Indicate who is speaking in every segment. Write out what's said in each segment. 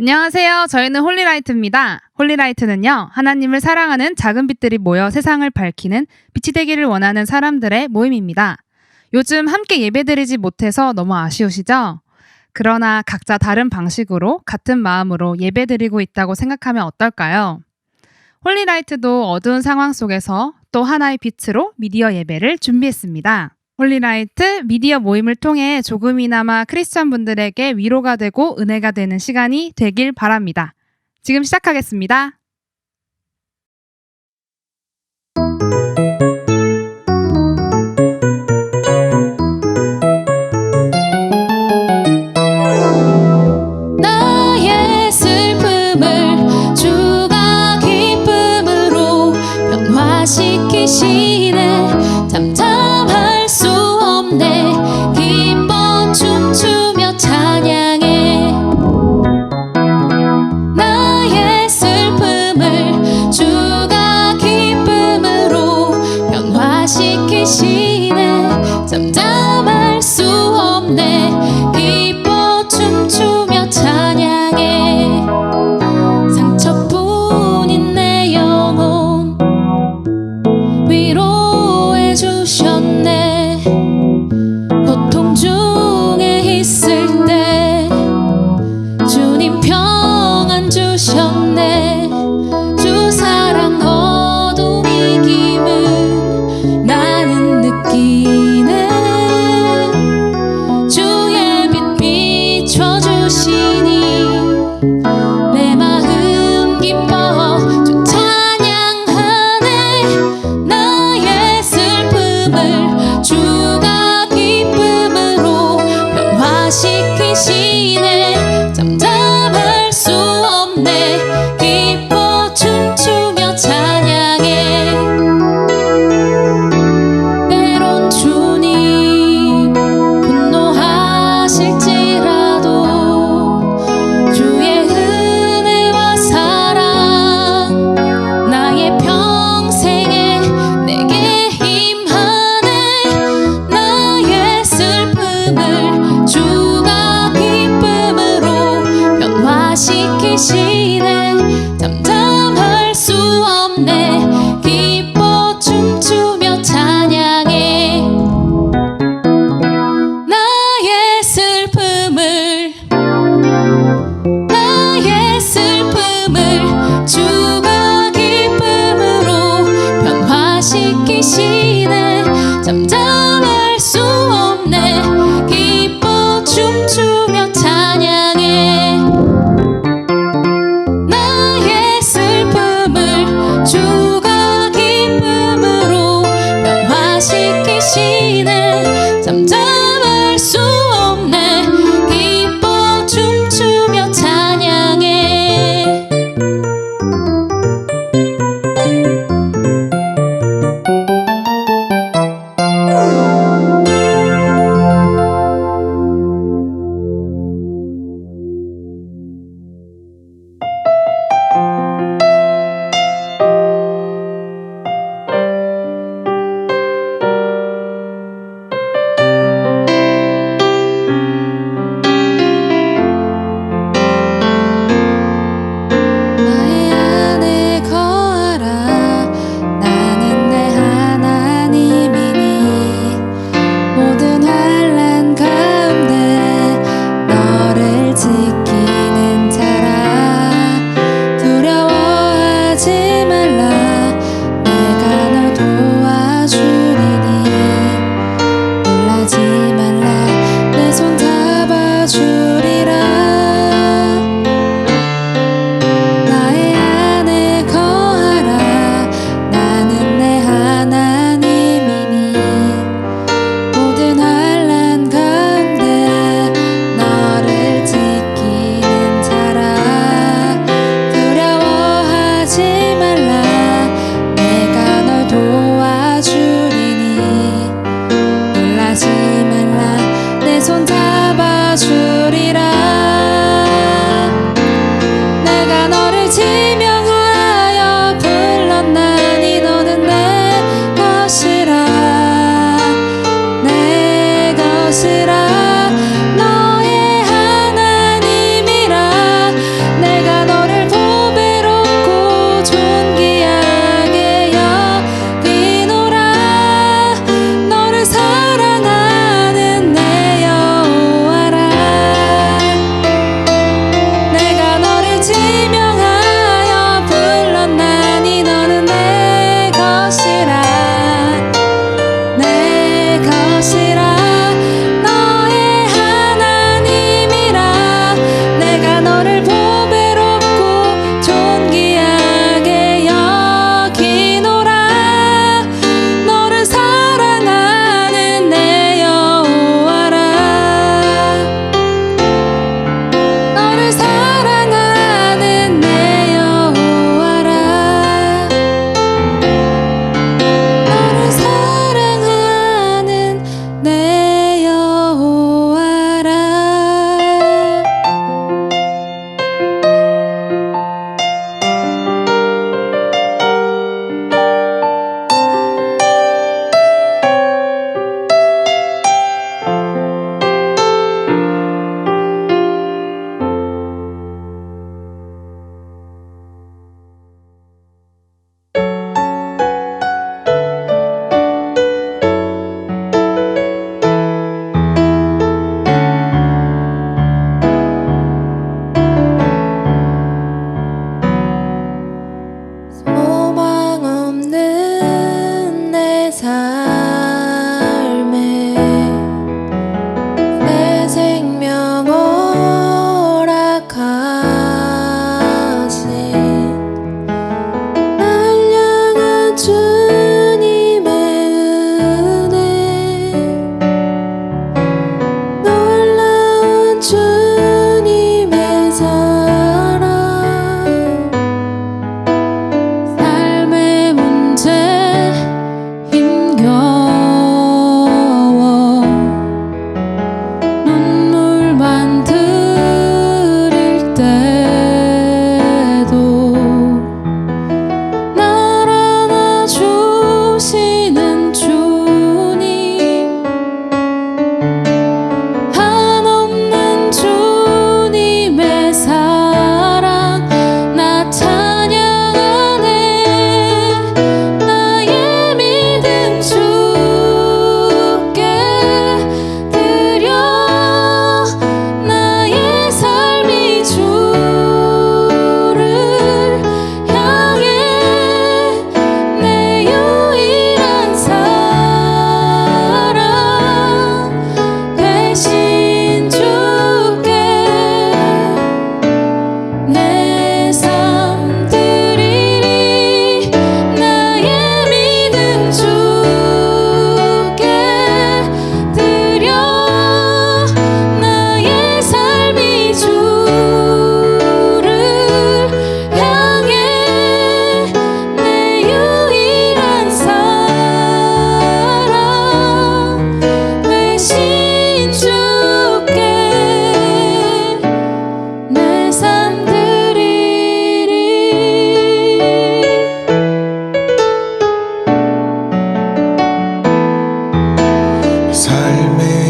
Speaker 1: 안녕하세요. 저희는 홀리라이트입니다. 홀리라이트는요, 하나님을 사랑하는 작은 빛들이 모여 세상을 밝히는 빛이 되기를 원하는 사람들의 모임입니다. 요즘 함께 예배드리지 못해서 너무 아쉬우시죠? 그러나 각자 다른 방식으로 같은 마음으로 예배드리고 있다고 생각하면 어떨까요? 홀리라이트도 어두운 상황 속에서 또 하나의 빛으로 미디어 예배를 준비했습니다. 홀리라이트 미디어 모임을 통해 조금이나마 크리스천 분들에게 위로가 되고 은혜가 되는 시간이 되길 바랍니다. 지금 시작하겠습니다.
Speaker 2: 나의 슬픔을 주가 기쁨으로 변화시키시네. 잠잠할 수 없네. 기뻐 춤추며 찬양해. 나의 슬픔을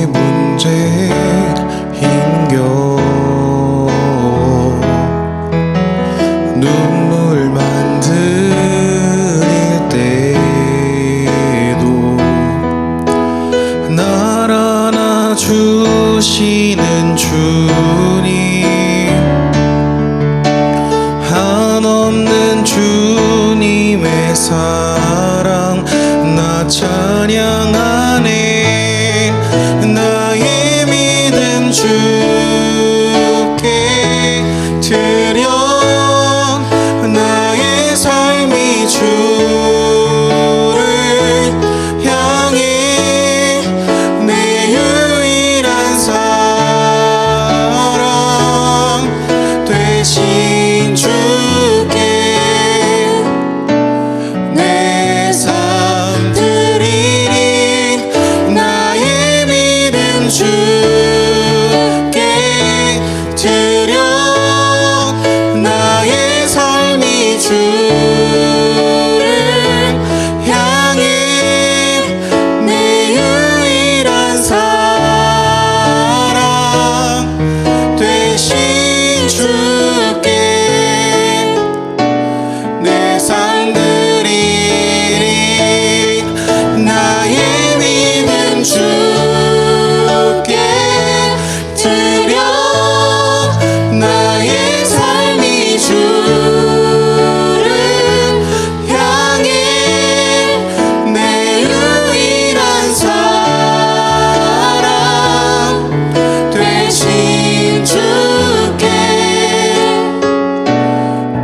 Speaker 3: 문제인겨 눈물만 흘릴 때도 날 안아주시는 주님 한없는 주님의 사랑 나 찬양하네 나의 믿음 주께 드려 나의 삶이 주를 향해 내 유일한 사랑 되신 주께 내 삶 드리리 나의 믿음 주께 드려 나의 삶이 주를 향해 내 유일한 사랑 되신 주께 내 삶 드리리 나의 믿음 주께 드려 나의 삶이 주를 향해 내 유일한 사랑 되신 주께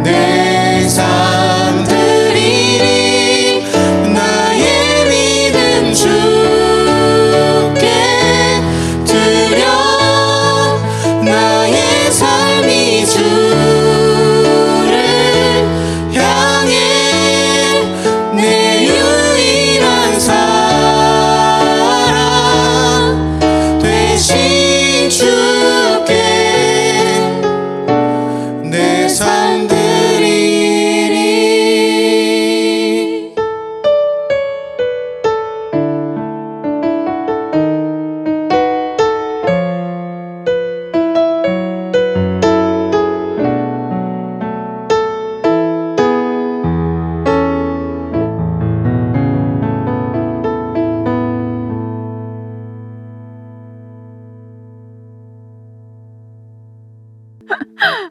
Speaker 3: 내 삶 드리리 나의 믿음 주께 드려 나의 삶이 주를 향해 내 유일한 사랑 되신 주께 내 삶 드리리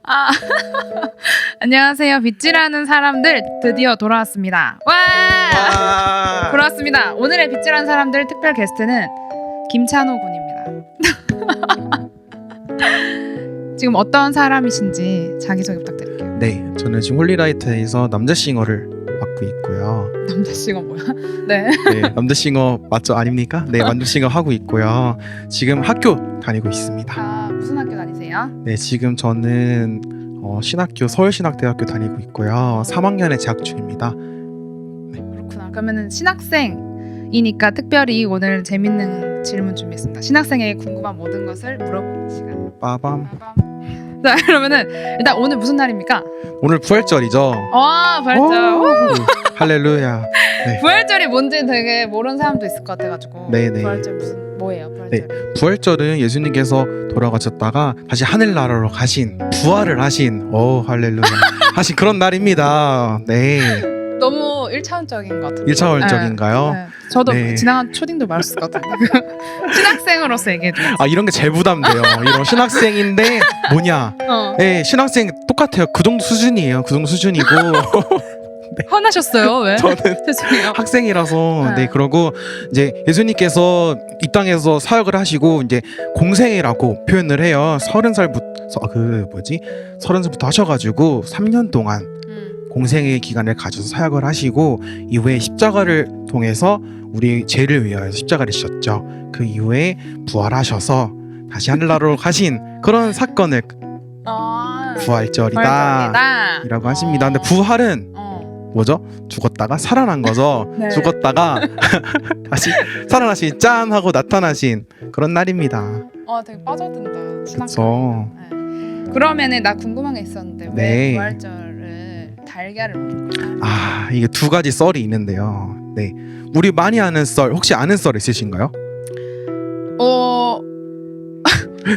Speaker 1: 아, 안녕하세요. 빗질하는 사람들 드디어 돌아왔습니다. 와! 돌아왔습니다. 오늘의 빗질하는 사람들 특별 게스트는 김찬호 군입니다. 지금 어떤 사람이신지 자기소개 부탁드릴게요.
Speaker 3: 네, 저는 지금 홀리라이트에서 남자싱어를 맡고 있고요.
Speaker 1: 남자씨가 뭐야? 네.
Speaker 3: 네, 남자싱어 맞죠? 아닙니까? 네, 남자싱어 하고 있고요. 지금 학교 다니고 있습니다.
Speaker 1: 아, 무슨 학교 다니세요?
Speaker 3: 네, 지금 저는 신학교 서울신학대학교 다니고 있고요. 3학년에 재학 중입니다.
Speaker 1: 그렇구나. 그러면은 신학생이니까 특별히 오늘 재밌는 질문 준비했습니다. 신학생에게 궁금한 모든 것을 물어보는 시간.
Speaker 3: 빠밤.
Speaker 1: 자, 그러면은 일단 오늘 무슨 날입니까?
Speaker 3: 오늘 부활절이죠.
Speaker 1: 와, 부활절.
Speaker 3: 오, 할렐루야. 네.
Speaker 1: 부활절이 뭔지 되게 모르는 사람도 있을 것 같아가지고.
Speaker 3: 네네.
Speaker 1: 부활절 무슨 뭐예요? 부활절.
Speaker 3: 부활절은 예수님께서 돌아가셨다가 다시 하늘나라로 가신, 부활을 하신, 오 할렐루야 하신 그런 날입니다. 네.
Speaker 1: 너무 1차원적인 것 같아요.
Speaker 3: 1차원적인가요?
Speaker 1: 네. 저도
Speaker 3: 네.
Speaker 1: 지나간 초딩도 말할 수 있거든요. 신학생으로서 얘기해줘요.
Speaker 3: 아 이런 게 제일 부담돼요. 이런 신학생인데 뭐냐? 네, 신학생 똑같아요. 그 정도 수준이에요. 그 정도 수준이고
Speaker 1: 화나셨어요? 왜?
Speaker 3: 저는
Speaker 1: 죄송해요.
Speaker 3: 학생이라서
Speaker 1: 네.
Speaker 3: 네 그러고 이제 예수님께서 이 땅에서 사역을 하시고 이제 공생애라고 표현을 해요. 30살부터 하셔가지고 3년 동안 공생의 기간을 가져서 사역을 하시고 이후에 십자가를 통해서 우리 죄를 위하여 십자가를 지셨죠. 그 이후에 부활하셔서 다시 하늘나라로 가신 그런 사건을 부활절이다 이라고 하십니다. 근데 부활은 뭐죠? 죽었다가 살아난 거죠.
Speaker 1: 네.
Speaker 3: 죽었다가 다시 살아나신 짠 하고 나타나신 그런 날입니다.
Speaker 1: 되게 빠져든다.
Speaker 3: 그렇죠.
Speaker 1: 네. 그러면은 나 궁금한 게 있었는데
Speaker 3: 네.
Speaker 1: 왜 부활절을 달걀을 먹는 거야?
Speaker 3: 아 이게 두 가지 썰이 있는데요. 네, 우리 많이 아는 썰 혹시 아는 썰 있으신가요?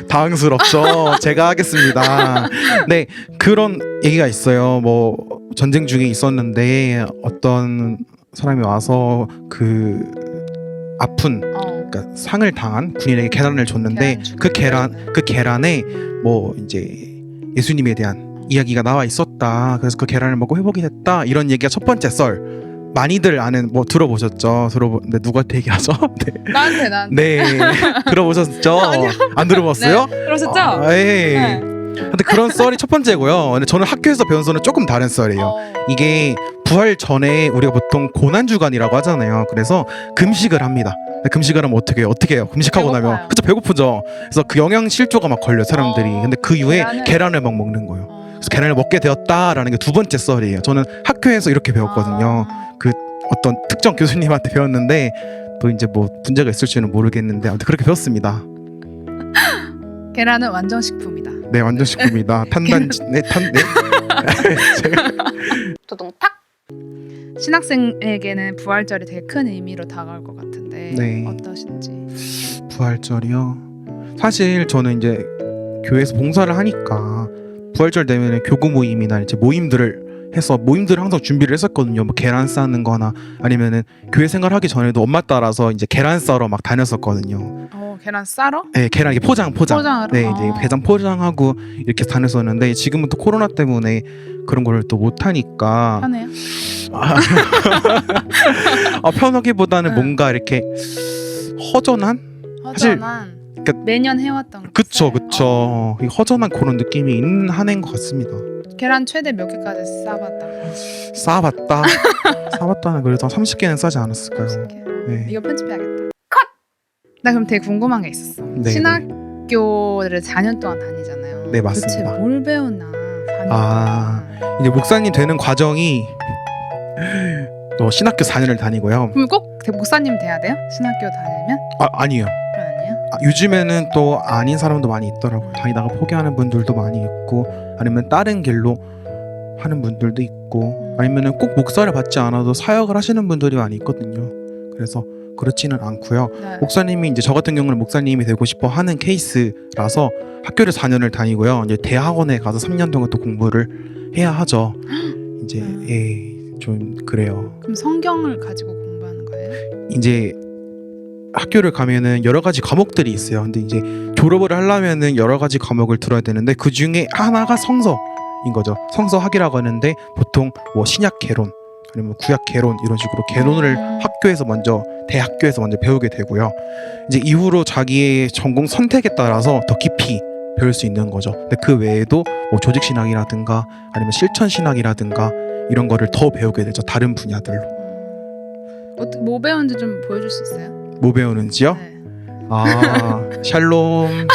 Speaker 3: 당황스럽죠. 제가 하겠습니다. 네, 그런 얘기가 있어요. 뭐 전쟁 중에 있었는데 어떤 사람이 와서 그 아픈 그러니까 상을 당한 군인에게 계란을 줬는데 그 계란에 뭐 이제 예수님에 대한 이야기가 나와 있었다. 그래서 그 계란을 먹고 회복이 됐다. 이런 얘기가 첫 번째 썰. 많이들 아는 뭐 들어보셨죠? 근데 누구한테 얘기하죠? 네.
Speaker 1: 나한테.
Speaker 3: 네, 들어보셨죠?
Speaker 1: 아니요.
Speaker 3: 안 들어봤어요?
Speaker 1: 네, 그러셨죠?
Speaker 3: 네. 근데 그런 썰이 첫 번째고요. 근데 저는 학교에서 배운 썰은 조금 다른 썰이에요. 이게 부활 전에 우리가 보통 고난주간이라고 하잖아요. 그래서 금식을 합니다. 금식을 하면 어떻게 해요? 금식하고
Speaker 1: 배고파요.
Speaker 3: 나면 그쵸, 배고프죠. 그래서 그 영양실조가 막 걸려 사람들이. 근데 그 이후에 계란을 막 먹는 거예요. 그래서 계란을 먹게 되었다라는 게 두 번째 썰이에요. 저는 학교에서 이렇게 배웠거든요. 그 어떤 특정 교수님한테 배웠는데 또 이제 뭐 문제가 있을지는 모르겠는데 아무튼 그렇게 배웠습니다.
Speaker 1: 계란은 완전식품이다.
Speaker 3: 네, 완전 식품이다. 탄단지, 네. 제가
Speaker 2: 두둥탁.
Speaker 1: 신학생에게는 부활절이 되게 큰 의미로 다가올 것 같은데
Speaker 3: 네.
Speaker 1: 어떠신지?
Speaker 3: 부활절이요. 사실 저는 이제 교회에서 봉사를 하니까 부활절 되면 교구 모임이나 이제 모임들을 항상 준비를 했었거든요. 뭐 계란 싸는 거나 아니면은 교회 생활하기 전에도 엄마 따라서 이제 계란 싸러 막 다녔었거든요.
Speaker 1: 계란 싸러?
Speaker 3: 네, 계란 이게 포장하러.
Speaker 1: 포장하러?
Speaker 3: 네, 이제 계란 포장하고 이렇게 다녔었는데 지금은 또 코로나 때문에 그런 걸 또 못 하니까
Speaker 1: 편해요?
Speaker 3: 편하기보다는 뭔가 이렇게 허전한? 사실 그러니까
Speaker 1: 매년 해왔던 거.
Speaker 3: 그쵸. 이 허전한 그런 느낌이 있는 한 해인 것 같습니다.
Speaker 1: 계란 최대 몇 개까지 싸봤다고?
Speaker 3: 싸봤다는 그래도 한 30개는 싸지 않았을까요? 네.
Speaker 1: 이거 편집해야겠다. 컷! 나 그럼 되게 궁금한 게 있었어.
Speaker 3: 네,
Speaker 1: 신학교를 4년 동안 다니잖아요.
Speaker 3: 네, 맞습니다.
Speaker 1: 도대체 뭘 배웠나? 4년 동안.
Speaker 3: 이제 목사님 되는 과정이 또 신학교 4년을 다니고요.
Speaker 1: 그럼 꼭 목사님 돼야 돼요? 신학교 다니면?
Speaker 3: 아니에요.
Speaker 1: 그건 아니에요?
Speaker 3: 요즘에는 또 아닌 사람도 많이 있더라고요. 다니다가 포기하는 분들도 많이 있고 아니면 다른 길로 하는 분들도 있고 아니면은 꼭 목사를 받지 않아도 사역을 하시는 분들이 많이 있거든요. 그래서 그렇지는 않고요.
Speaker 1: 네.
Speaker 3: 목사님이 이제 저 같은 경우는 목사님이 되고 싶어 하는 케이스라서 학교를 4년을 다니고요. 이제 대학원에 가서 3년 동안 또 공부를 해야 하죠. 이제 좀 그래요.
Speaker 1: 그럼 성경을 가지고 공부하는 거예요?
Speaker 3: 이제 학교를 가면은 여러 가지 과목들이 있어요. 근데 이제 졸업을 하려면은 여러 가지 과목을 들어야 되는데 그 중에 하나가 성서인 거죠. 성서학이라고 하는데 보통 뭐 신약 개론 아니면 구약 개론 이런 식으로 개론을 대학교에서 먼저 배우게 되고요. 이제 이후로 자기의 전공 선택에 따라서 더 깊이 배울 수 있는 거죠. 근데 그 외에도 뭐 조직 신학이라든가 아니면 실천 신학이라든가 이런 거를 더 배우게 되죠. 다른 분야들로.
Speaker 1: 뭐 배우는지 좀 보여줄 수 있어요?
Speaker 3: 뭐 배우는지요?
Speaker 1: 네.
Speaker 3: 샬롬.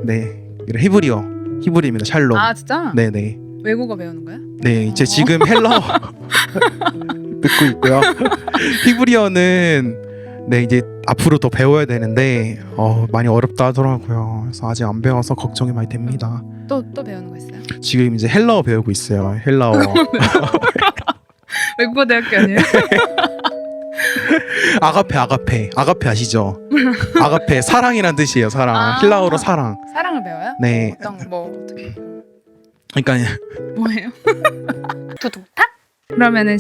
Speaker 3: 네, 히브리입니다. 샬롬.
Speaker 1: 진짜?
Speaker 3: 네네.
Speaker 1: 외국어 배우는 거야?
Speaker 3: 네, 이제 지금 헬라어 듣고 있고요. 히브리어는 네 이제 앞으로 더 배워야 되는데 많이 어렵다 하더라고요. 그래서 아직 안 배워서 걱정이 많이 됩니다.
Speaker 1: 또 배우는 거 있어요?
Speaker 3: 지금 이제 헬라어 배우고 있어요. 헬라어.
Speaker 1: 외국어 대학교 아니에요?
Speaker 3: 아가페 아시죠? 아가페 사랑이란 뜻이에요. 사랑. 헬라어로 사랑.
Speaker 1: 사랑을 배워요?
Speaker 3: 네.
Speaker 1: 어떻게?
Speaker 3: 그러니까
Speaker 1: 뭐예요?
Speaker 2: 두둥탁.
Speaker 1: 그러면은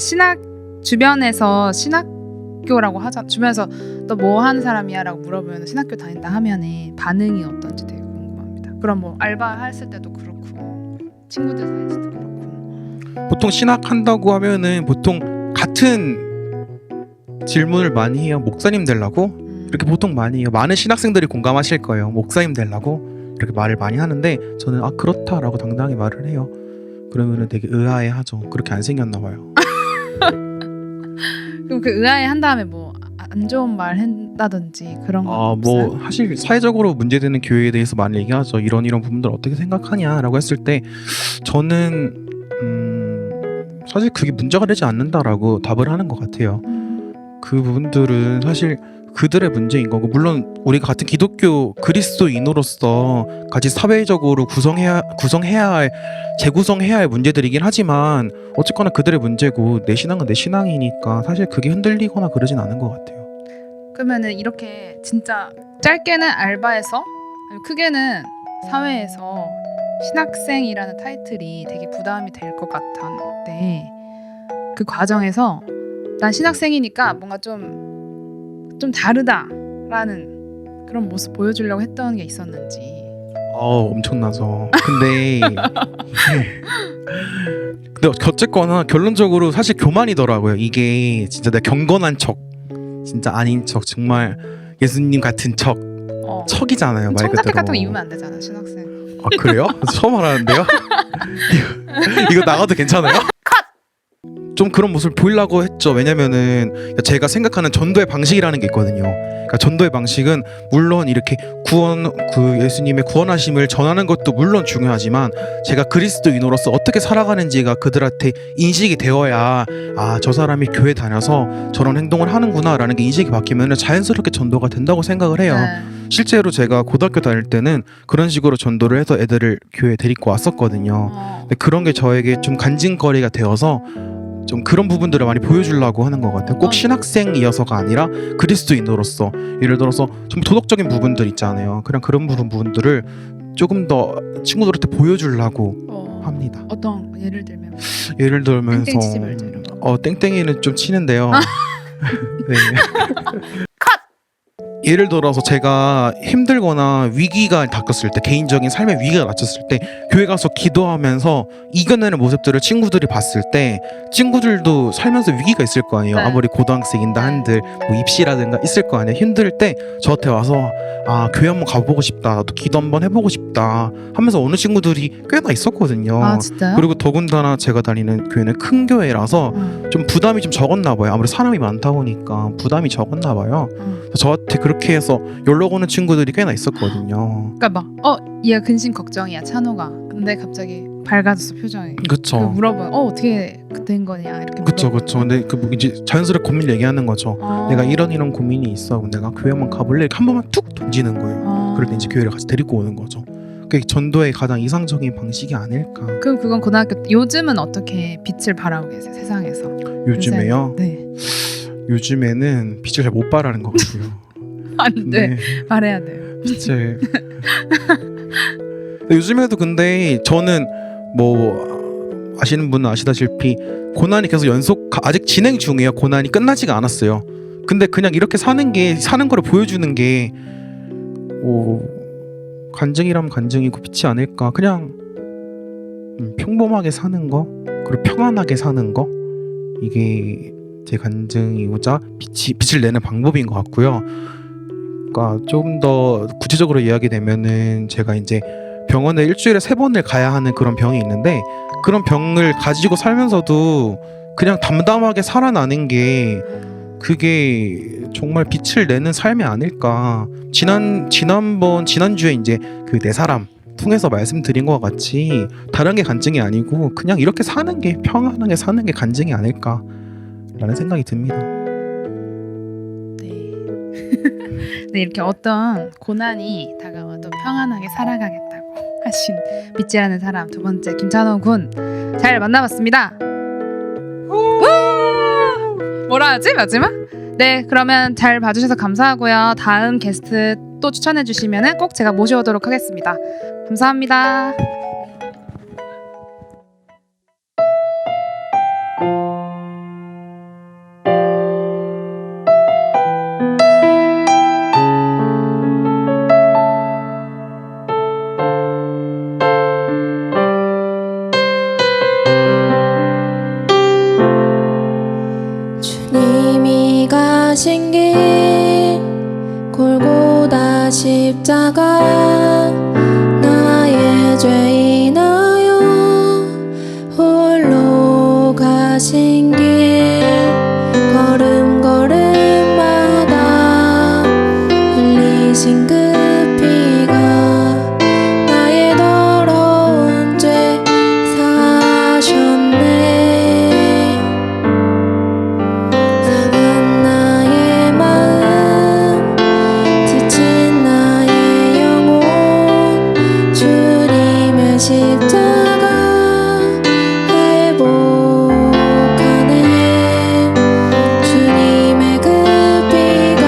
Speaker 1: 주변에서 신학교라고 하자. 주변에서 너 뭐 하는 사람이야라고 물어보면 신학교 다닌다 하면은 반응이 어떤지 되게 궁금합니다. 그럼 뭐 알바 했을 때도 그렇고 친구들 사이에서도 그렇고.
Speaker 3: 보통 신학 한다고 하면은 보통 같은 질문을 많이 해요. 목사님 되려고? 이렇게 보통 많이 해요. 많은 신학생들이 공감하실 거예요. 목사님 되려고? 이렇게 말을 많이 하는데 저는 그렇다라고 당당히 말을 해요. 그러면은 되게 의아해하죠. 그렇게 안 생겼나 봐요.
Speaker 1: 그럼 그 의아해 한 다음에 뭐 안 좋은 말 한다든지 그런 거 없어요?
Speaker 3: 뭐 사실 사회적으로 문제되는 교회에 대해서 많이 얘기하죠. 이런 부분들 어떻게 생각하냐라고 했을 때 저는 사실 그게 문제가 되지 않는다라고 답을 하는 것 같아요. 그 부분들은 사실 그들의 문제인 거고 물론 우리가 같은 기독교 그리스도인으로서 같이 사회적으로 구성해야 할 재구성해야 할 문제들이긴 하지만 어쨌거나 그들의 문제고 내 신앙은 내 신앙이니까 사실 그게 흔들리거나 그러진 않은 것 같아요.
Speaker 1: 그러면은 이렇게 진짜 짧게는 알바에서 아니면 크게는 사회에서 신학생이라는 타이틀이 되게 부담이 될 것 같았는데 그 과정에서 난 신학생이니까 뭔가 좀 다르다라는 그런 모습 보여주려고 했던 게 있었는지.
Speaker 3: 엄청나죠. 근데 어쨌거나 결론적으로 사실 교만이더라고요. 이게 진짜 내가 경건한 척, 진짜 아닌 척, 정말 예수님 같은 척, 척이잖아요. 말
Speaker 1: 청자켓
Speaker 3: 그대로.
Speaker 1: 같은 거 입으면 안 되잖아, 신학생.
Speaker 3: 아 그래요? 처음 알았는데요. 이거 나가도 괜찮아요? 좀 그런 모습을 보이려고 했죠. 왜냐면은 제가 생각하는 전도의 방식이라는 게 있거든요. 그러니까 전도의 방식은 물론 이렇게 예수님의 구원하심을 전하는 것도 물론 중요하지만 제가 그리스도인으로서 어떻게 살아가는지가 그들한테 인식이 되어야 저 사람이 교회 다녀서 저런 행동을 하는구나라는 게 인식이 바뀌면 자연스럽게 전도가 된다고 생각을 해요.
Speaker 1: 네.
Speaker 3: 실제로 제가 고등학교 다닐 때는 그런 식으로 전도를 해서 애들을 교회에 데리고 왔었거든요. 근데 그런 게 저에게 좀 간증거리가 되어서 좀 그런 부분들을 많이 보여주려고 하는 것 같아요. 꼭 신학생이어서가 아니라 그리스도인으로서, 예를 들어서 좀 도덕적인 부분들 있잖아요. 그냥 그런 부분들을 조금 더 친구들한테 보여주려고 합니다.
Speaker 1: 어떤 예를 들면
Speaker 3: 예를 들면서
Speaker 1: 땡땡 치지 말자 이런 거.
Speaker 3: 땡땡이는 좀 치는데요. 네. 예를 들어서 제가 힘들거나 위기가 닥쳤을 때, 개인적인 삶의 위기가 닥쳤을 때 교회 가서 기도하면서 이겨내는 모습들을 친구들이 봤을 때 친구들도 살면서 위기가 있을 거 아니에요.
Speaker 1: 네.
Speaker 3: 아무리 고등학생인다 한들 뭐 입시라든가 있을 거 아니에요. 힘들 때 저한테 와서 교회 한번 가보고 싶다, 나도 기도 한번 해보고 싶다 하면서 오는 친구들이 꽤나 있었거든요.
Speaker 1: 진짜요?
Speaker 3: 그리고 더군다나 제가 다니는 교회는 큰 교회라서 좀 부담이 좀 적었나 봐요. 아무래도 사람이 많다 보니까 부담이 적었나 봐요. 저한테 그렇게 해서 연락 오는 친구들이 꽤나 있었거든요.
Speaker 1: 그러니까 막 얘가 근심 걱정이야, 찬호가. 근데 갑자기 밝아졌어, 표정이.
Speaker 3: 그쵸.
Speaker 1: 물어보면 어떻게 된 거냐 이렇게.
Speaker 3: 그쵸. 근데 이제 자연스럽게 고민 얘기하는 거죠. 내가 이런 고민이 있어. 내가 교회 한번 가볼래? 이렇게 한 번만 툭 던지는 거예요. 그럴 때 이제 교회를 같이 데리고 오는 거죠. 그게 전도의 가장 이상적인 방식이 아닐까.
Speaker 1: 그럼 그건 고등학교 때. 요즘은 어떻게 빛을 발하고 계세요, 세상에서?
Speaker 3: 요즘에요?
Speaker 1: 네.
Speaker 3: 요즘에는 빛을 잘 못 발하는 것 같고요.
Speaker 1: 안 돼. 발해야 돼요.
Speaker 3: 빛을. 요즘에도 근데 저는 뭐 아시는 분은 아시다시피 고난이 계속 아직 진행 중이에요. 고난이 끝나지가 않았어요. 근데 그냥 이렇게 사는 거를 보여주는 게 간증이라면 간증이고 빛이 아닐까. 그냥 평범하게 사는 거, 그리고 평안하게 사는 거, 이게 제 간증이고자 빛을 내는 방법인 것 같고요. 그러니까 좀 더 구체적으로 이야기되면은 제가 이제 병원에 일주일에 3번을 가야 하는 그런 병이 있는데, 그런 병을 가지고 살면서도 그냥 담담하게 살아나는 게 그게 정말 빛을 내는 삶이 아닐까. 지난주에 이제 그 네 사람 통해서 말씀드린 것과 같이 다른 게 간증이 아니고 그냥 이렇게 사는 게, 평안하게 사는 게 간증이 아닐까 라는 생각이 듭니다.
Speaker 1: 네, 이렇게 어떤 고난이 다가와도 평안하게 살아가겠다고 하신 빛이라는 사람, 두 번째 김찬호 군 잘 만나봤습니다. 뭐라 하지 마지막? 네, 그러면 잘 봐주셔서 감사하고요. 다음 게스트 또 추천해 주시면은 꼭 제가 모셔오도록 하겠습니다. 감사합니다.
Speaker 4: 주님이 가신 길 골고다 십자가 나의 죄 인하여 홀로 가신 길 걸음걸음마다 흘리신 그 피가 나의 더러운 죄 사셨네. 상한 나의 마음 지친 나의 영혼 주님의 십자가 회복하네. 주님의 그 피가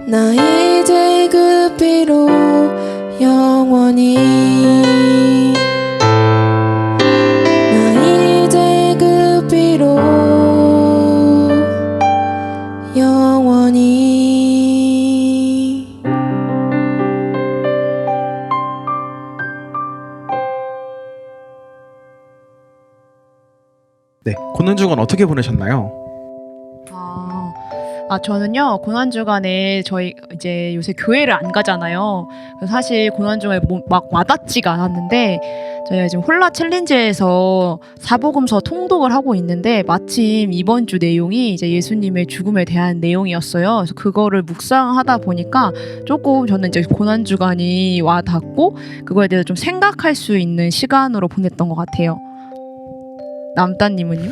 Speaker 4: 나 이제 그 피로 영원히 나 이제 그 피로 영원히
Speaker 3: 네, 고난주간 어떻게 보내셨나요?
Speaker 5: 저는요 고난주간에 저희 이제 요새 교회를 안 가잖아요. 그래서 사실 고난주간에 막 와닿지가 않았는데 저희가 지금 홀라 챌린지에서 사복음서 통독을 하고 있는데 마침 이번 주 내용이 이제 예수님의 죽음에 대한 내용이었어요. 그래서 그거를 묵상하다 보니까 조금 저는 이제 고난주간이 와닿고 그거에 대해서 좀 생각할 수 있는 시간으로 보냈던 것 같아요. 남따님은요?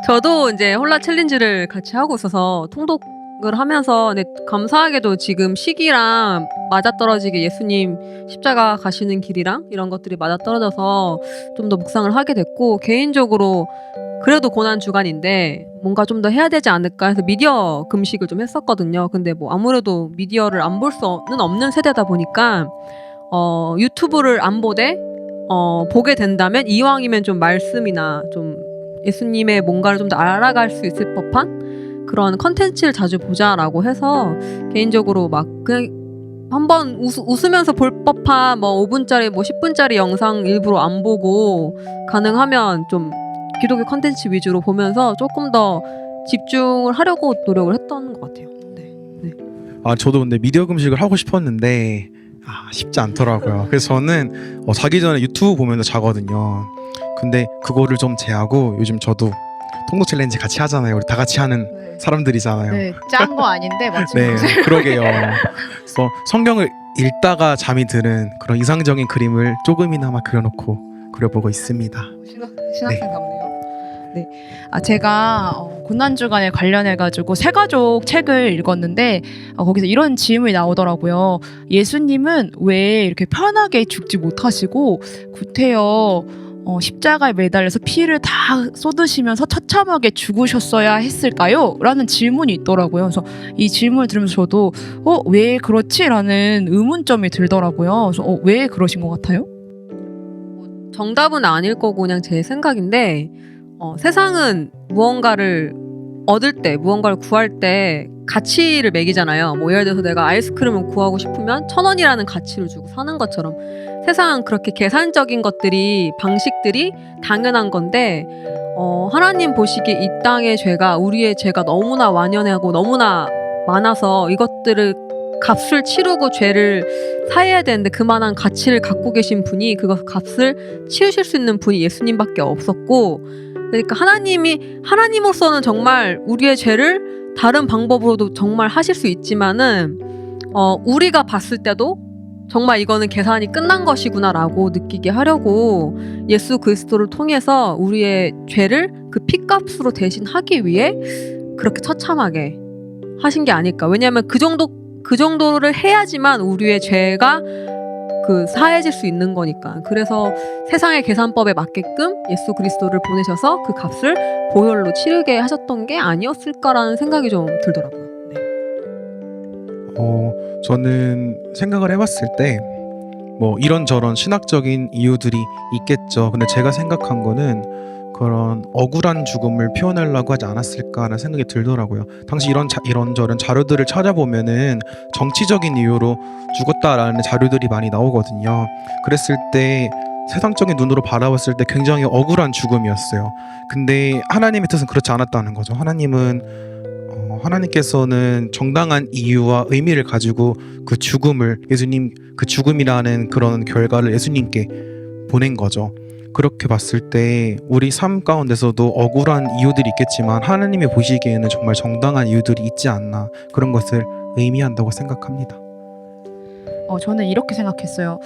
Speaker 6: 저도 이제 홀라 챌린지를 같이 하고 있어서 통독을 하면서 근데 감사하게도 지금 시기랑 맞아떨어지게 예수님 십자가 가시는 길이랑 이런 것들이 맞아떨어져서 좀 더 묵상을 하게 됐고 개인적으로 그래도 고난 주간인데 뭔가 좀 더 해야 되지 않을까 해서 미디어 금식을 좀 했었거든요. 근데 뭐 아무래도 미디어를 안 볼 수는 없는 세대다 보니까 유튜브를 안 보되 보게 된다면 이왕이면 좀 말씀이나 좀 예수님의 뭔가를 좀 더 알아갈 수 있을 법한 그런 컨텐츠를 자주 보자라고 해서 개인적으로 막 그냥 한번 웃으면서 볼 법한 뭐 5분짜리 뭐 10분짜리 영상 일부러 안 보고 가능하면 좀 기독교 컨텐츠 위주로 보면서 조금 더 집중을 하려고 노력을 했던 것 같아요. 네.
Speaker 3: 저도 근데 미디어 금식을 하고 싶었는데 쉽지 않더라고요. 그래서 저는 자기 전에 유튜브 보면서 자거든요. 근데 그거를 좀 제하고 요즘 저도 통독 챌린지 같이 하잖아요. 우리 다 같이 하는 사람들이잖아요.
Speaker 5: 네, 짠 거 아닌데 마침
Speaker 3: 네, 그러게요. 그래서 성경을 읽다가 잠이 드는 그런 이상적인 그림을 조금이나마 그려놓고 그려보고 있습니다.
Speaker 5: 신학생 같네요. 네, 제가 고난주간에 관련해가지고 새가족 책을 읽었는데 거기서 이런 질문이 나오더라고요. 예수님은 왜 이렇게 편하게 죽지 못하시고 구태여 십자가에 매달려서 피를 다 쏟으시면서 처참하게 죽으셨어야 했을까요? 라는 질문이 있더라고요. 그래서 이 질문을 들으면서 저도 왜 그렇지? 라는 의문점이 들더라고요. 그래서 왜 그러신 것 같아요?
Speaker 6: 정답은 아닐 거고 그냥 제 생각인데 세상은 무언가를 얻을 때, 무언가를 구할 때 가치를 매기잖아요. 뭐 예를 들어서 내가 아이스크림을 구하고 싶으면 1,000원이라는 가치를 주고 사는 것처럼 세상은 그렇게 계산적인 것들이 방식들이 당연한 건데 하나님 보시기에 이 땅의 죄가 우리의 죄가 너무나 완연하고 너무나 많아서 이것들을 값을 치르고 죄를 사해야 되는데 그만한 가치를 갖고 계신 분이 그것 값을 치르실 수 있는 분이 예수님밖에 없었고 그러니까 하나님으로서는 정말 우리의 죄를 다른 방법으로도 정말 하실 수 있지만은 우리가 봤을 때도 정말 이거는 계산이 끝난 것이구나라고 느끼게 하려고 예수 그리스도를 통해서 우리의 죄를 그 피값으로 대신하기 위해 그렇게 처참하게 하신 게 아닐까. 왜냐하면 그 정도를 해야지만 우리의 죄가 사해질 수 있는 거니까. 그래서 세상의 계산법에 맞게끔 예수 그리스도를 보내셔서 그 값을 보혈로 치르게 하셨던 게 아니었을까라는 생각이 좀 들더라고요. 네.
Speaker 3: 저는 생각을 해봤을 때 뭐 이런저런 신학적인 이유들이 있겠죠. 근데 제가 생각한 거는 그런 억울한 죽음을 표현하려고 하지 않았을까라는 생각이 들더라고요. 당시 이런저런 자료들을 찾아보면은 정치적인 이유로 죽었다라는 자료들이 많이 나오거든요. 그랬을 때 세상적인 눈으로 바라봤을 때 굉장히 억울한 죽음이었어요. 근데 하나님의 뜻은 그렇지 않았다는 거죠. 하나님께서는 정당한 이유와 의미를 가지고 그 죽음을 그 죽음이라는 그런 결과를 예수님께 보낸 거죠. 그렇게 봤을 때 우리 삶 가운데서도 억울한 이유들이 있겠지만 하나님이 보시기에는 정말 정당한 이유들이 있지 않나, 그런 것을 의미한다고 생각합니다.
Speaker 5: 저는 이렇게 생각했어요.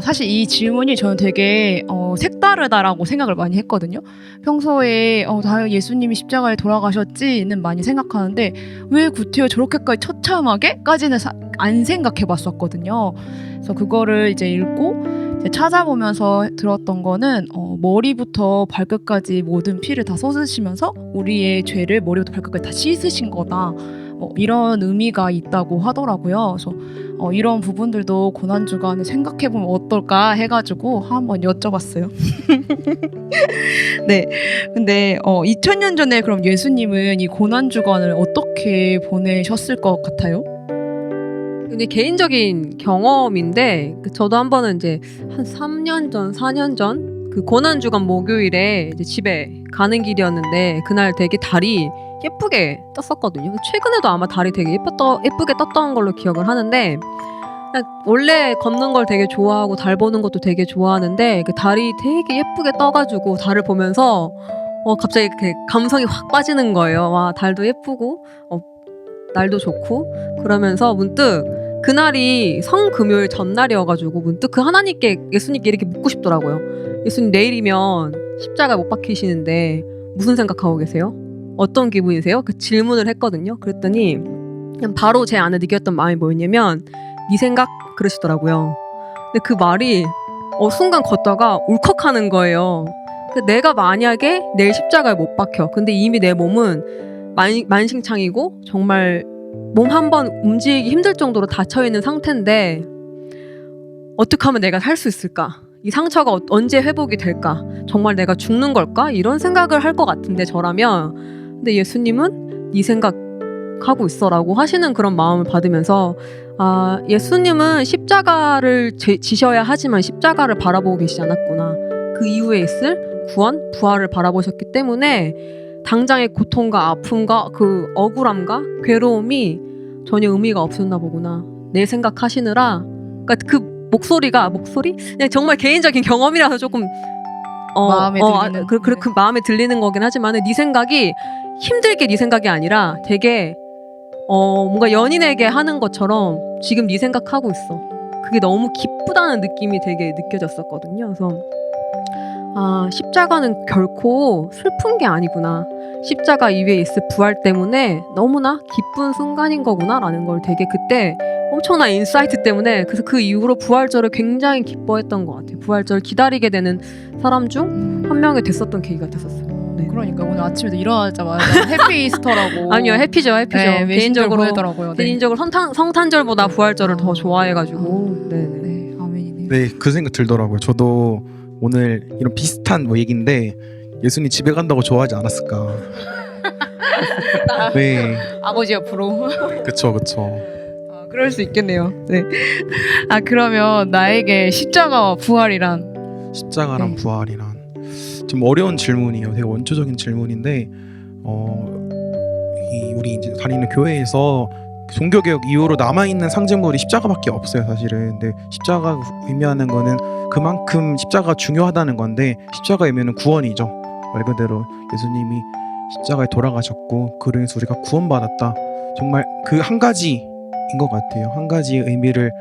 Speaker 5: 사실 이 질문이 저는 되게 색다르다라고 생각을 많이 했거든요. 평소에 다 예수님이 십자가에 돌아가셨지는 많이 생각하는데 왜 구태여 저렇게까지 처참하게까지는 안 생각해봤었거든요. 그래서 그거를 이제 읽고 이제 찾아보면서 들었던 거는 머리부터 발끝까지 모든 피를 다 쏟으시면서 우리의 죄를 머리부터 발끝까지 다 씻으신 거다. 이런 의미가 있다고 하더라고요. 그래서 이런 부분들도 고난주간에 생각해보면 어떨까 해가지고 한번 여쭤봤어요. 네, 근데 2000년 전에 그럼 예수님은 이 고난주간을 어떻게 보내셨을 것 같아요?
Speaker 6: 근데 개인적인 경험인데 저도 한 번은 이제 한 3년 전, 4년 전 그 고난주간 목요일에 이제 집에 가는 길이었는데 그날 되게 달이 예쁘게 떴었거든요. 최근에도 아마 달이 되게 예쁘게 떴던 걸로 기억을 하는데 원래 걷는 걸 되게 좋아하고 달 보는 것도 되게 좋아하는데 그 달이 되게 예쁘게 떠가지고 달을 보면서 갑자기 그 감성이 확 빠지는 거예요. 와, 달도 예쁘고 날도 좋고 그러면서 문득 그날이 성금요일 전날이어가지고 문득 그 하나님께 예수님께 이렇게 묻고 싶더라고요. 예수님 내일이면 십자가에 못 박히시는데 무슨 생각하고 계세요? 어떤 기분이세요? 그 질문을 했거든요. 그랬더니 그냥 바로 제 안에 느꼈던 마음이 뭐였냐면 네 생각 그러시더라고요. 근데 그 말이 순간 걷다가 울컥하는 거예요. 내가 만약에 내일 십자가에 못 박혀. 근데 이미 내 몸은 만신창이고 정말 몸 한 번 움직이기 힘들 정도로 닫혀있는 상태인데 어떻게 하면 내가 살 수 있을까? 이 상처가 언제 회복이 될까? 정말 내가 죽는 걸까? 이런 생각을 할 것 같은데 저라면 근데 예수님은 네 생각하고 있어라고 하시는 그런 마음을 받으면서 예수님은 십자가를 지셔야 하지만 십자가를 바라보고 계시지 않았구나. 그 이후에 있을 구원, 부활을 바라보셨기 때문에 당장의 고통과 아픔과 그 억울함과 괴로움이 전혀 의미가 없었나 보구나. 내 생각하시느라 그러니까 그 목소리 그냥 정말 개인적인 경험이라서 조금
Speaker 5: 마음에 들리는
Speaker 6: 그 마음에 들리는 거긴 하지만 네 생각이 힘들게 네 생각이 아니라 되게 뭔가 연인에게 하는 것처럼 지금 네 생각하고 있어. 그게 너무 기쁘다는 느낌이 되게 느껴졌었거든요. 그래서 십자가는 결코 슬픈 게 아니구나. 십자가 이후에 있을 부활 때문에 너무나 기쁜 순간인 거구나라는 걸 되게 그때 엄청난 인사이트 때문에 그래서 그 이후로 부활절을 굉장히 기뻐했던 것 같아요. 부활절 기다리게 되는 사람 중 한 명이 됐었던 계기가 됐었어요. 네.
Speaker 5: 그러니까 오늘 아침에도 일어나자마자 해피 이스터라고
Speaker 6: 아니요, 해피죠.
Speaker 5: 네,
Speaker 6: 개인적으로
Speaker 5: 보내더라고요. 네.
Speaker 6: 개인적으로 성탄절보다 부활절을 더 좋아해가지고. 네네.
Speaker 5: 네, 아멘이네요.
Speaker 3: 네, 그 생각 들더라고요. 저도 오늘 이런 비슷한 얘기인데 예수님 집에 간다고 좋아하지 않았을까. 네,
Speaker 5: 아버지 옆으로.
Speaker 3: 그쵸.
Speaker 5: 그럴 수 있겠네요. 네. 그러면 나에게 십자가와 부활이란
Speaker 3: 십자가랑
Speaker 5: 네.
Speaker 3: 부활이란 좀 어려운 질문이에요. 되게 원초적인 질문인데 우리 이제 다니는 교회에서 종교개혁 이후로 남아있는 상징물이 십자가밖에 없어요, 사실은. 근데 십자가 의미하는 거는 그만큼 십자가가 중요하다는 건데 십자가 의미는 구원이죠. 말 그대로 예수님이 십자가에 돌아가셨고 그로 인해서 우리가 구원받았다. 정말 그 한 가지인 것 같아요. 한 가지의 의미를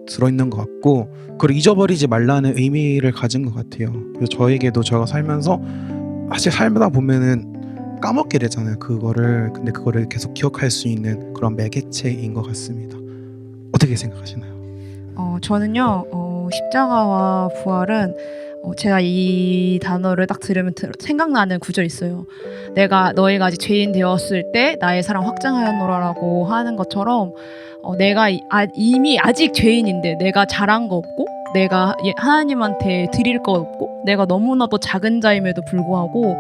Speaker 3: 들어있는 것 같고 그걸 잊어버리지 말라는 의미를 가진 것 같아요. 그래서 저에게도 제가 살면서 사실 살다 보면은 까먹게 되잖아요. 근데 그거를 계속 기억할 수 있는 그런 매개체인 것 같습니다. 어떻게 생각하시나요?
Speaker 5: 저는요 십자가와 부활은 제가 이 단어를 딱 들으면 생각나는 구절이 있어요. 너희가 아직 죄인 되었을 때 나의 사랑 확증하였노라라고 하는 것처럼 내가 이미 아직 죄인인데 내가 잘한 거 없고 내가 하나님한테 드릴 거 없고 내가 너무나도 작은 자임에도 불구하고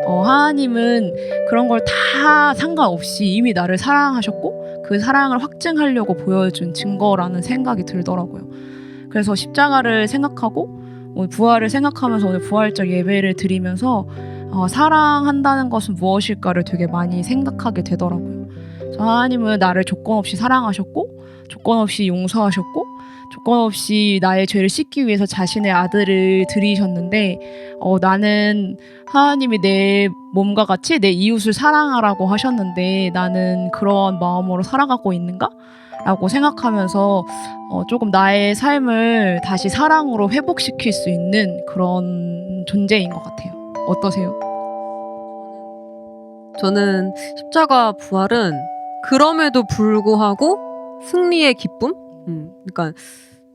Speaker 5: 하나님은 그런 걸 다 상관없이 이미 나를 사랑하셨고 그 사랑을 확증하려고 보여준 증거라는 생각이 들더라고요. 그래서 십자가를 생각하고 부활을 생각하면서 오늘 부활절 예배를 드리면서 사랑한다는 것은 무엇일까를 되게 많이 생각하게 되더라고요. 하나님은 나를 조건 없이 사랑하셨고 조건 없이 용서하셨고 조건 없이 나의 죄를 씻기 위해서 자신의 아들을 들이셨는데 나는 하나님이 내 몸과 같이 내 이웃을 사랑하라고 하셨는데 나는 그런 마음으로 살아가고 있는가? 라고 생각하면서 조금 나의 삶을 다시 사랑으로 회복시킬 수 있는 그런 존재인 것 같아요. 어떠세요?
Speaker 6: 저는 십자가 부활은 그럼에도 불구하고 승리의 기쁨? 그러니까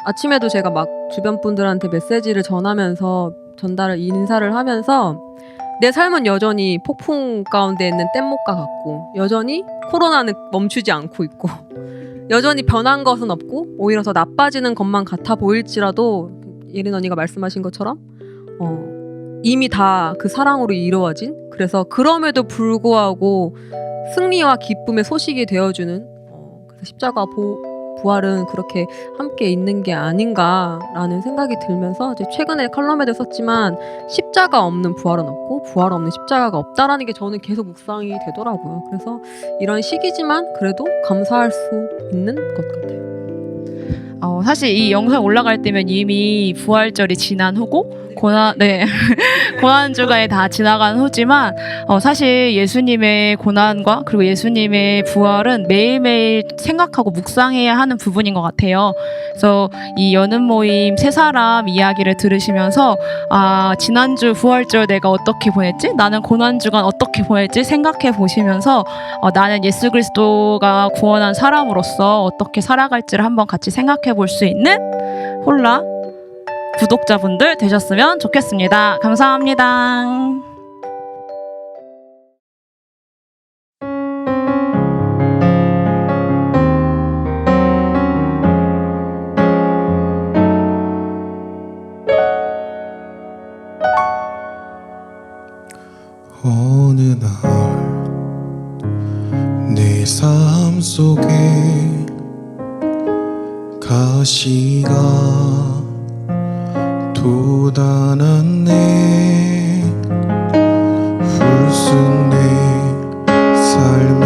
Speaker 6: 아침에도 제가 막 주변 분들한테 메시지를 전하면서 인사를 하면서 내 삶은 여전히 폭풍 가운데 있는 뗏목과 같고 여전히 코로나는 멈추지 않고 있고 여전히 변한 것은 없고 오히려 더 나빠지는 것만 같아 보일지라도 예린 언니가 말씀하신 것처럼 이미 다 그 사랑으로 이루어진 그래서 그럼에도 불구하고 승리와 기쁨의 소식이 되어주는 그래서 십자가 부활은 그렇게 함께 있는 게 아닌가라는 생각이 들면서 이제 최근에 칼럼에도 썼지만 십자가 없는 부활은 없고 부활 없는 십자가가 없다라는 게 저는 계속 묵상이 되더라고요. 그래서 이런 시기지만 그래도 감사할 수 있는 것 같아요.
Speaker 5: 사실 이 영상 올라갈 때면 이미 부활절이 지난 후고 고난 주간이 다 지나간 후지만 사실 예수님의 고난과 그리고 예수님의 부활은 매일매일 생각하고 묵상해야 하는 부분인 것 같아요. 그래서 이 여는 모임 세 사람 이야기를 들으시면서 지난주 부활절 내가 어떻게 보냈지? 나는 고난 주간 어떻게 보냈지? 생각해 보시면서 나는 예수 그리스도가 구원한 사람으로서 어떻게 살아갈지를 한번 같이 생각해 볼 수 있는 홀라 구독자분들 되셨으면 좋겠습니다. 감사합니다.
Speaker 3: 어느 날 내 삶 속에 가시가 돋아났네. 불순 내 삶에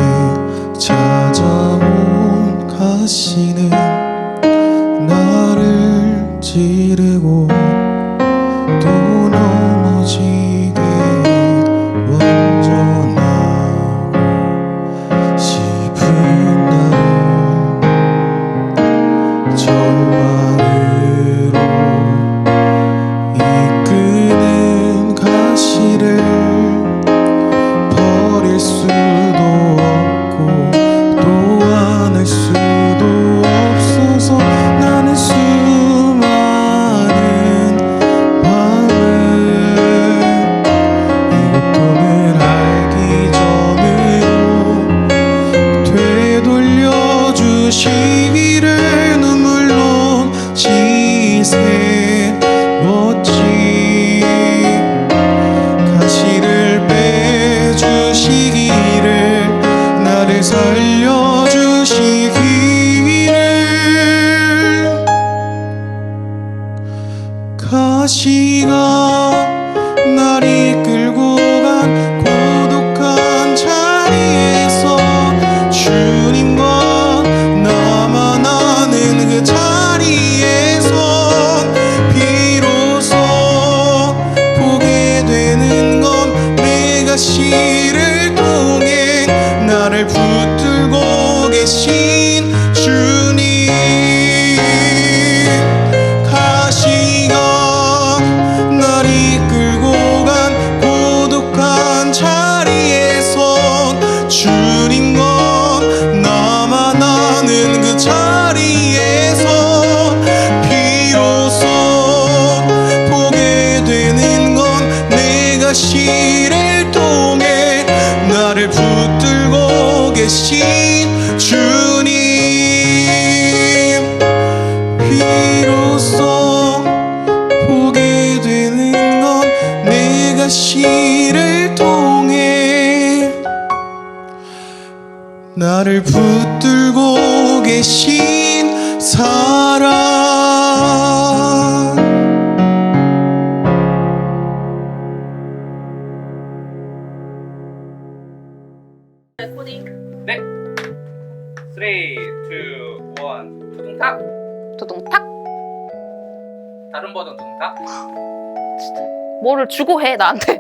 Speaker 3: 찾아온 가시는 나를 찌르고 또 넘어지게 완전하고 싶은 나를 절망으로 이끄는 가시를 버릴 수도 없고 또 안을 수도 없어서 나는 수많은 밤을 이곳됨을 알기 전으로 되돌려 주시기를 눈물로 지새 멋진 가시를 빼주시기를 나를 살려주시기를 가시가 날 이끌고 간 고독한 자리에서 주님과 나만 아는 그 자리에서 비로소 보게 되는 건 내 가시를 통해 나를 붙들고 계신 주님. 가시가 날 이끌고 간 고독한 자리에서 주님과 나만 아는 그 자리에서 비로소 보게 되는 건 내 가시를 통해 나를 붙들고 계신 주님. 비로소 보게 되는 건 내 가시를 통해 나를 붙들고 계신 사랑.
Speaker 7: 네. 3, 2, 1. 두둥탁.
Speaker 2: 두둥탁.
Speaker 7: 다른 버전 두둥탁.
Speaker 2: 뭐를 주고 해 나한테.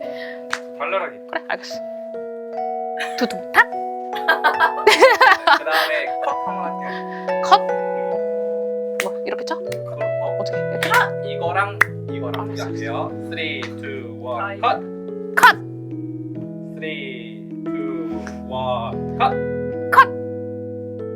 Speaker 7: 발랄하게.
Speaker 2: 그래 알겠어. 두둥탁.
Speaker 7: 그 다음에 컷 한번 할게요.
Speaker 2: 컷. 뭐 이렇게 쳐?
Speaker 7: 컷으로.
Speaker 2: 어떻게 이렇게?
Speaker 7: 이거랑 이거랑 할게요. 3, 2, 1. 컷.